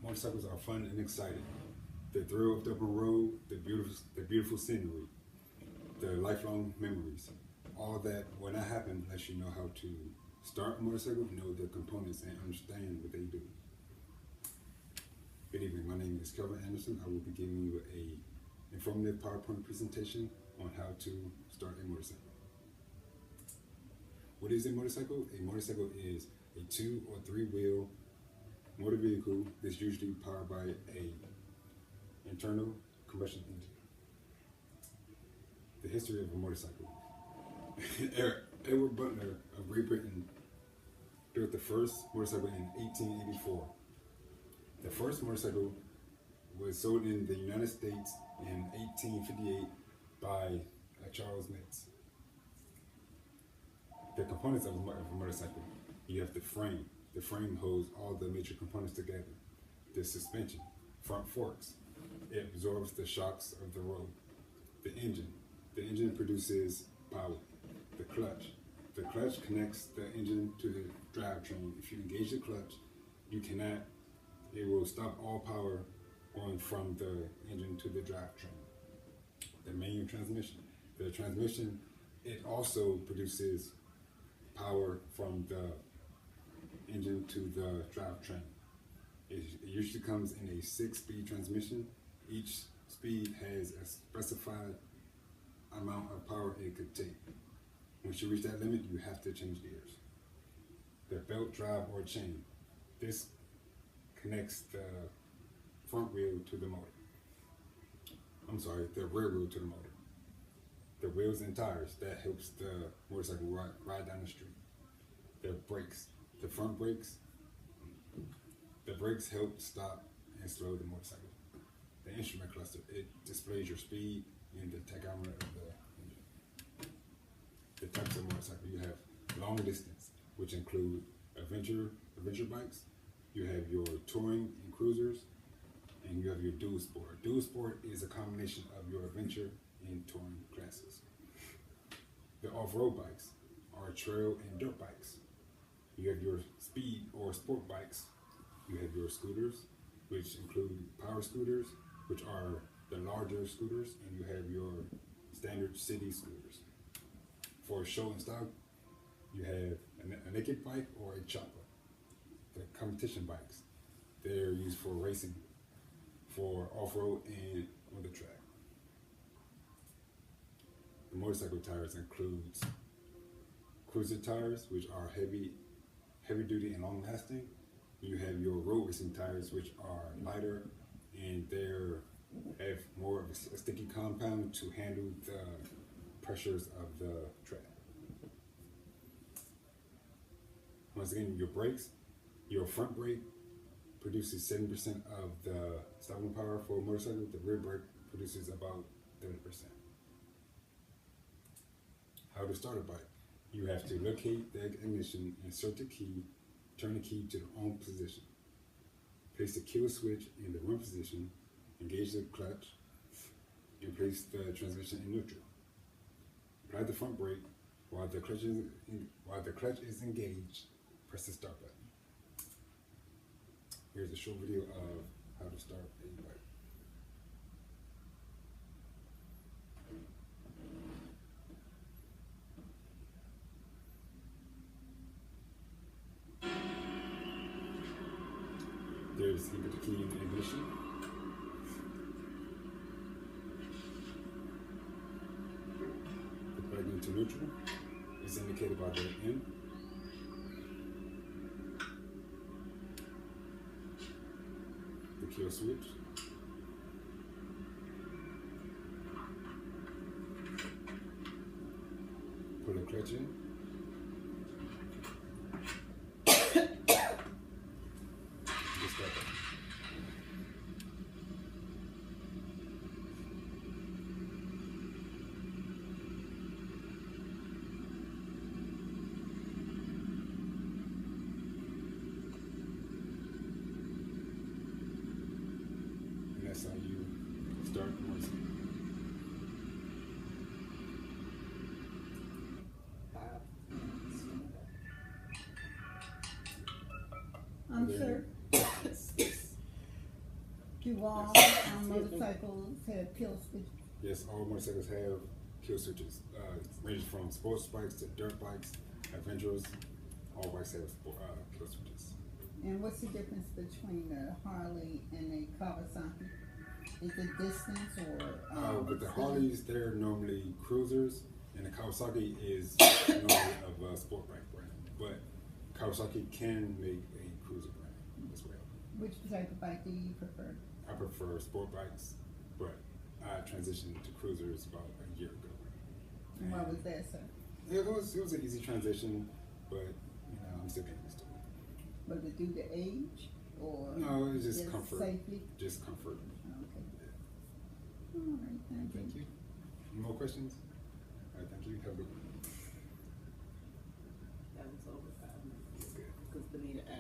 Motorcycles are fun and exciting. The thrill of the open road, the beautiful scenery, the lifelong memories. All that, when that happens, lets you know how to start a motorcycle, know the components, and understand what they do. Good evening, my name is Kelvin Anderson. I will be giving you a informative PowerPoint presentation on how to start a motorcycle. What is a motorcycle? A motorcycle is a 2 or 3 wheel motor vehicle that's usually powered by a internal combustion engine. The history of a motorcycle. Edward Butler of Great Britain built the first motorcycle in 1884. The first motorcycle was sold in the United States in 1858 by Charles Metz. The components of a motorcycle. You have the frame. The frame holds all the major components together. The suspension, front forks. It absorbs the shocks of the road. The engine. The engine produces power. The clutch connects the engine to the drivetrain. If you engage the clutch, it will stop all power going from the engine to the drivetrain. The manual transmission. The transmission, it also produces power from the engine to the drivetrain. It usually comes in a 6-speed transmission. Each speed has a specified amount of power it could take. Once you reach that limit, you have to change gears. The belt drive or chain. This connects the front wheel to the motor. The rear wheel to the motor. The wheels and tires, that helps the motorcycle ride down the street. The brakes, the front brakes. The brakes help stop and slow the motorcycle. The instrument cluster, it displays your speed and the tachometer of the engine. The types of motorcycle, you have long distance, which include adventure bikes. You have your touring and cruisers, and you have your dual sport. Dual sport is a combination of your adventure and touring classes. The off-road bikes are trail and dirt bikes. You have your speed or sport bikes. You have your scooters, which include power scooters, which are the larger scooters, and you have your standard city scooters. For show and stock, you have a naked bike or a chopper. The competition bikes, they're used for racing, for off-road and on the track. The motorcycle tires includes cruiser tires, which are heavy duty and long lasting. You have your road racing tires, which are lighter and they have more of a sticky compound to handle the pressures of the track. Once again, your brakes. Your front brake produces 70% of the stopping power for a motorcycle. The rear brake produces about 30%. How to start a bike. You have to locate the ignition, insert the key, turn the key to the on position. Place the kill switch in the run position, engage the clutch, and place the transmission in neutral. Apply the front brake while the clutch is engaged. Press the start button. Here's a short video of how to start a bike. You put the key in the ignition. Put it into neutral. It's indicated by the N. The kill switch. Pull the clutch in. That's how you start motorcycle. Do all motorcycles have kill switches? Yes, all motorcycles have kill switches. Ranges from sports bikes to dirt bikes, adventurers. All bikes have kill switches. And what's the difference between a Harley and a Kawasaki? Is it distance or? With the Harleys, they're normally cruisers, and the Kawasaki is normally of a sport bike brand. But Kawasaki can make a cruiser brand as well. Which type of bike do you prefer? I prefer sport bikes, but I transitioned to cruisers about a year ago. And what was that, sir? It was an easy transition, but I'm still getting used to it. Was it due to age or? No, it was just comfort. Safety? Just comfort. Okay. All right, thank you. Thank you. Any more questions? All right, thank you. Have a good one. That was over 5 minutes. Good. Because Benita asked.